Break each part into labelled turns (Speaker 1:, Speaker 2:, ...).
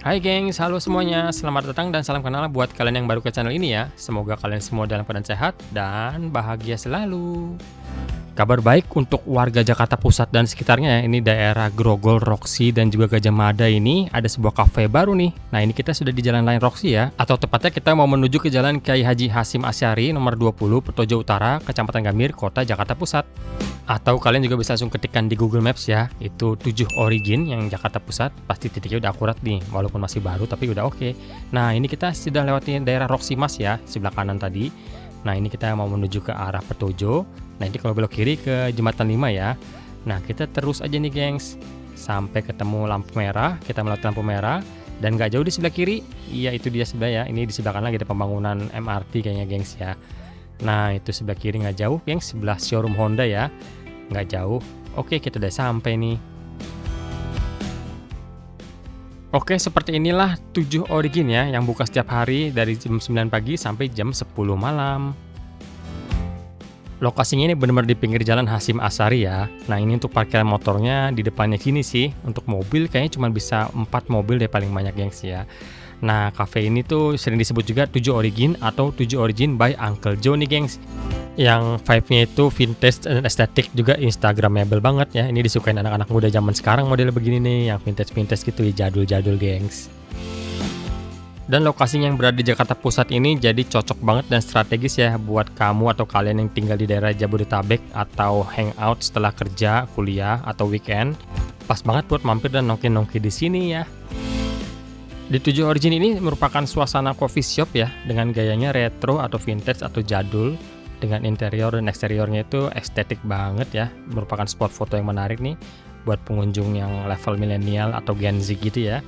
Speaker 1: Hai gengs, halo semuanya. Selamat datang dan salam kenal buat kalian yang baru ke channel ini ya. Semoga kalian semua dalam keadaan sehat dan bahagia selalu. Kabar baik untuk warga Jakarta Pusat dan sekitarnya ya. Ini daerah Grogol, Roxy, dan juga Gajah Mada ini ada sebuah cafe baru nih. Nah ini kita sudah di Jalan Layang Roxy ya. Atau tepatnya kita mau menuju ke Jalan Kiai Haji Hasyim Asy'ari nomor 20 Petojo Utara, Kecamatan Gambir, Kota Jakarta Pusat. Atau kalian juga bisa langsung ketikkan di Google Maps ya. Itu 7 Origin yang Jakarta Pusat. Pasti titiknya udah akurat nih. Walaupun masih baru tapi udah oke. Nah ini kita sudah lewati daerah Roxy Mas ya. Sebelah kanan tadi. Nah ini kita mau menuju ke arah Petojo. Nah ini kalau belok kiri ke Jembatan 5 ya. Nah kita terus aja nih gengs sampai ketemu lampu merah. Kita melewati lampu merah. Dan gak jauh di sebelah kiri, iya itu dia sebelah ya. Ini di sebelah kanan lagi ada pembangunan MRT kayaknya gengs ya. Nah itu sebelah kiri gak jauh gengs, sebelah showroom Honda ya. Gak jauh. Oke kita udah sampai nih. Oke, seperti inilah 7 Origin ya, yang buka setiap hari dari jam 9 pagi sampai jam 10 malam. Lokasinya ini benar-benar di pinggir jalan Hasyim Asy'ari ya. Nah ini untuk parkiran motornya di depannya sini sih. Untuk mobil kayaknya cuma bisa 4 mobil deh paling banyak gengs ya. Nah cafe ini tuh sering disebut juga 7 Origin atau 7 Origin by Uncle Joe nih gengs. Yang vibe-nya itu vintage dan estetik juga instagramable banget ya. Ini disukain anak-anak muda zaman sekarang model begini nih, yang vintage-vintage gitu ya, jadul-jadul gengs. Dan lokasinya yang berada di Jakarta Pusat ini jadi cocok banget dan strategis ya buat kamu atau kalian yang tinggal di daerah Jabodetabek atau hangout setelah kerja, kuliah, atau weekend. Pas banget buat mampir dan nongki-nongki di sini ya. Di 7 Origin ini merupakan suasana coffee shop ya, dengan gayanya retro atau vintage atau jadul. Dengan interior dan eksteriornya itu estetik banget ya. Merupakan spot foto yang menarik nih buat pengunjung yang level milenial atau Gen Z gitu ya.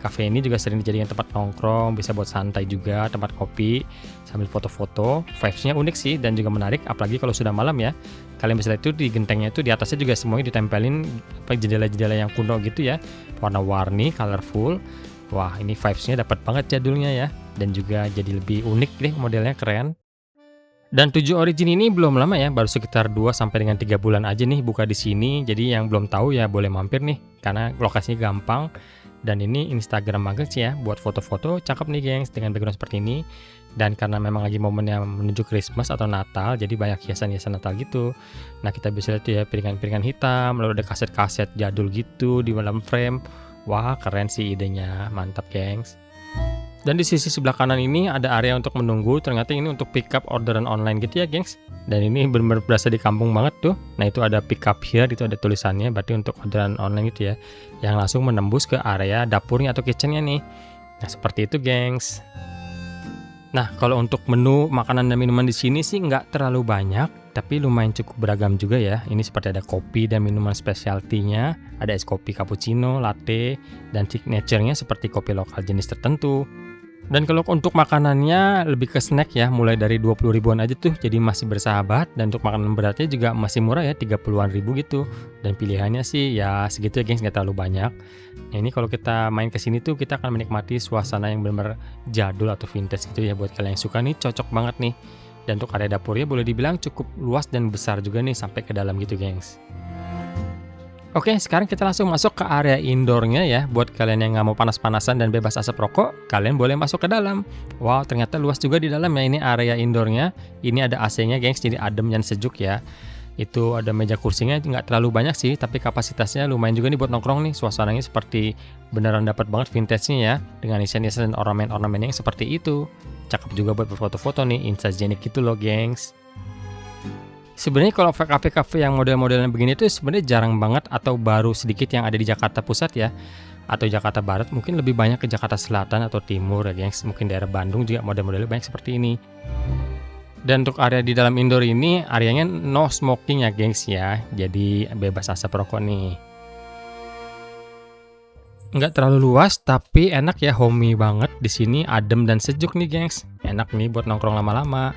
Speaker 1: Cafe ini juga sering dijadikan tempat nongkrong, bisa buat santai juga, tempat kopi sambil foto-foto. Vibes-nya unik sih dan juga menarik, apalagi kalau sudah malam ya. Kalian bisa lihat itu di gentengnya itu di atasnya juga semuanya ditempelin jendela-jendela yang kuno gitu ya, warna-warni, colorful. Wah ini vibes-nya dapat banget jadulnya ya, dan juga jadi lebih unik deh, modelnya keren. Dan 7 Origin ini belum lama ya, baru sekitar 2 sampai dengan 3 bulan aja nih buka di sini. Jadi yang belum tahu ya boleh mampir nih karena lokasinya gampang dan ini Instagram banget sih ya buat foto-foto. Cakep nih gengs dengan background seperti ini. Dan karena memang lagi momennya menuju Christmas atau Natal, jadi banyak hiasan-hiasan Natal gitu. Nah, kita bisa lihat ya piringan-piringan hitam, lalu ada kaset-kaset jadul gitu di dalam frame. Wah, keren sih idenya. Mantap, gengs. Dan di sisi sebelah kanan ini ada area untuk menunggu. Ternyata ini untuk pick up orderan online gitu ya gengs. Dan ini benar-benar berasa di kampung banget tuh. Nah itu ada pick up here, itu ada tulisannya. Berarti untuk orderan online gitu ya, yang langsung menembus ke area dapurnya atau kitchennya nih. Nah seperti itu gengs. Nah kalau untuk menu makanan dan minuman di sini sih nggak terlalu banyak, tapi lumayan cukup beragam juga ya. Ini seperti ada kopi dan minuman specialty-nya, ada es kopi cappuccino, latte, dan signature-nya seperti kopi lokal jenis tertentu. Dan kalau untuk makanannya lebih ke snack ya, mulai dari 20 ribuan aja tuh, jadi masih bersahabat. Dan untuk makanan beratnya juga masih murah ya, 30-an ribu gitu. Dan pilihannya sih ya segitu ya gengs, nggak terlalu banyak. Nah ini kalau kita main ke sini tuh kita akan menikmati suasana yang benar-benar jadul atau vintage gitu ya. Buat kalian yang suka nih cocok banget nih. Dan untuk area dapurnya boleh dibilang cukup luas dan besar juga nih sampai ke dalam gitu gengs. Oke, sekarang kita langsung masuk ke area indoornya ya. Buat kalian yang nggak mau panas-panasan dan bebas asap rokok, kalian boleh masuk ke dalam. Wow, ternyata luas juga di dalam ya. Ini area indoornya. Ini ada AC-nya gengs, jadi adem dan sejuk ya. Itu ada meja kursinya, nggak terlalu banyak sih, tapi kapasitasnya lumayan juga nih buat nongkrong nih. Suasananya seperti beneran dapat banget vintage-nya ya, dengan hiasan-hiasan dan ornamen-ornamen yang seperti itu. Cakep juga buat berfoto-foto nih, instagenic gitu loh gengs. Sebenarnya kalau kafe-kafe yang model-modelan begini tuh sebenarnya jarang banget atau baru sedikit yang ada di Jakarta Pusat ya, atau Jakarta Barat. Mungkin lebih banyak ke Jakarta Selatan atau Timur ya gengs. Mungkin daerah Bandung juga model-modelnya banyak seperti ini. Dan untuk area di dalam indoor ini areanya no smoking ya gengs ya, jadi bebas asap rokok nih. Nggak terlalu luas tapi enak ya, homey banget di sini, adem dan sejuk nih gengs. Enak nih buat nongkrong lama-lama.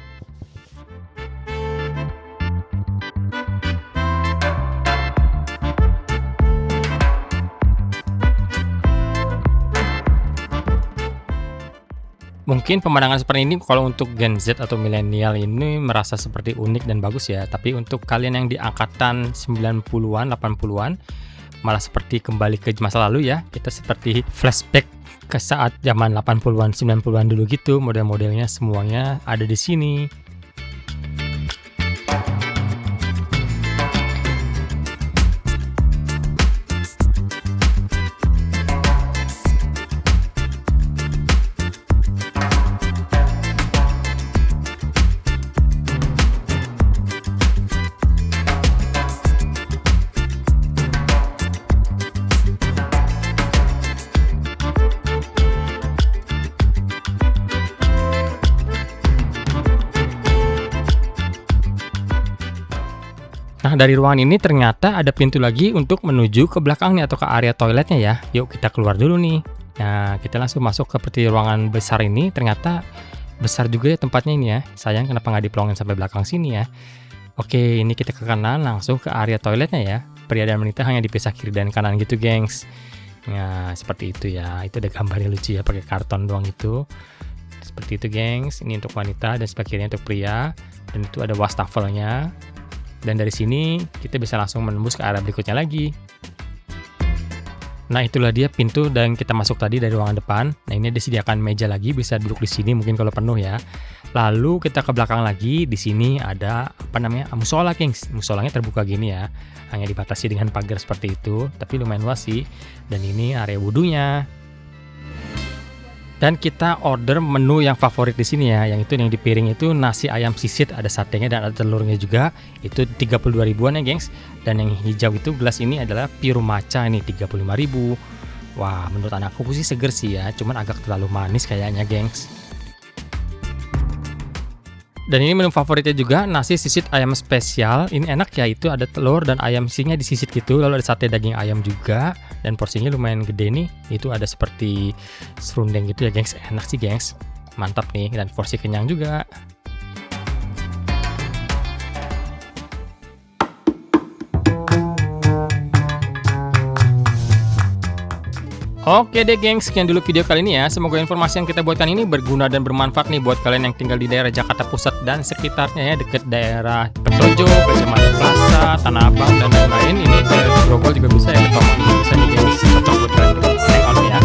Speaker 1: Mungkin pemandangan seperti ini kalau untuk Gen Z atau milenial ini merasa seperti unik dan bagus ya. Tapi untuk kalian yang di angkatan 90-an, 80-an, malah seperti kembali ke masa lalu ya. Kita seperti flashback ke saat zaman 80-an, 90-an dulu gitu, model-modelnya semuanya ada di sini. Nah, dari ruangan ini ternyata ada pintu lagi untuk menuju ke belakangnya atau ke area toiletnya ya. Yuk kita keluar dulu nih. Nah, kita langsung masuk ke seperti ruangan besar ini. Ternyata besar juga ya tempatnya ini ya. Sayang kenapa nggak dipelongin sampai belakang sini ya. Oke, ini kita ke kanan langsung ke area toiletnya ya. Pria dan wanita hanya dipisah kiri dan kanan gitu, gengs. Nah, seperti itu ya. Itu ada gambarnya lucu ya, pakai karton doang itu. Seperti itu, gengs. Ini untuk wanita dan sebelah kirinya untuk pria. Dan itu ada wastafelnya. Dan dari sini kita bisa langsung menembus ke area berikutnya lagi. Nah, itulah dia pintu dan kita masuk tadi dari ruangan depan. Nah, ini disediakan meja lagi, bisa duduk di sini mungkin kalau penuh ya. Lalu kita ke belakang lagi, di sini ada musola, gengs. Musolanya terbuka gini ya. Hanya dibatasi dengan pagar seperti itu, tapi lumayan luas sih. Dan ini area wudunya. Dan kita order menu yang favorit di sini ya, yang di piring itu nasi ayam sisit, ada satenya dan ada telurnya juga. Itu 32 ribuan ya, gengs. Dan yang hijau itu gelas ini adalah pure matcha, ini 35 ribu. Wah, menurut anakku sih seger sih ya, cuman agak terlalu manis kayaknya, gengs. Dan ini menu favoritnya juga, nasi sisit ayam spesial. Ini enak ya, itu ada telur dan ayam isinya disisit gitu. Lalu ada sate daging ayam juga. Dan porsinya lumayan gede nih. Itu ada seperti serundeng gitu ya, gengs. Enak sih, gengs. Mantap nih, dan porsi kenyang juga. Oke deh, gengs, sekian dulu video kali ini ya. Semoga informasi yang kita buatkan ini berguna dan bermanfaat nih buat kalian yang tinggal di daerah Jakarta Pusat dan sekitarnya ya, deket daerah Petojo, Gajah Mada Plaza, Tanah Abang, dan lain-lain. Ini ke Grogol juga bisa ya, ke Tomang juga bisa nih, gengs. Cocok buat kalian untuk hangout ya.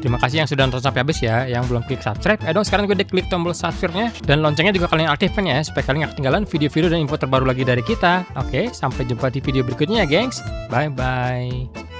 Speaker 1: Terima kasih yang sudah nonton sampai habis ya. Yang belum klik subscribe, dong sekarang gue klik tombol subscribe-nya. Dan loncengnya juga kalian aktifkan ya, supaya kalian gak ketinggalan video-video dan info terbaru lagi dari kita. Oke, sampai jumpa di video berikutnya ya, gengs. Bye-bye.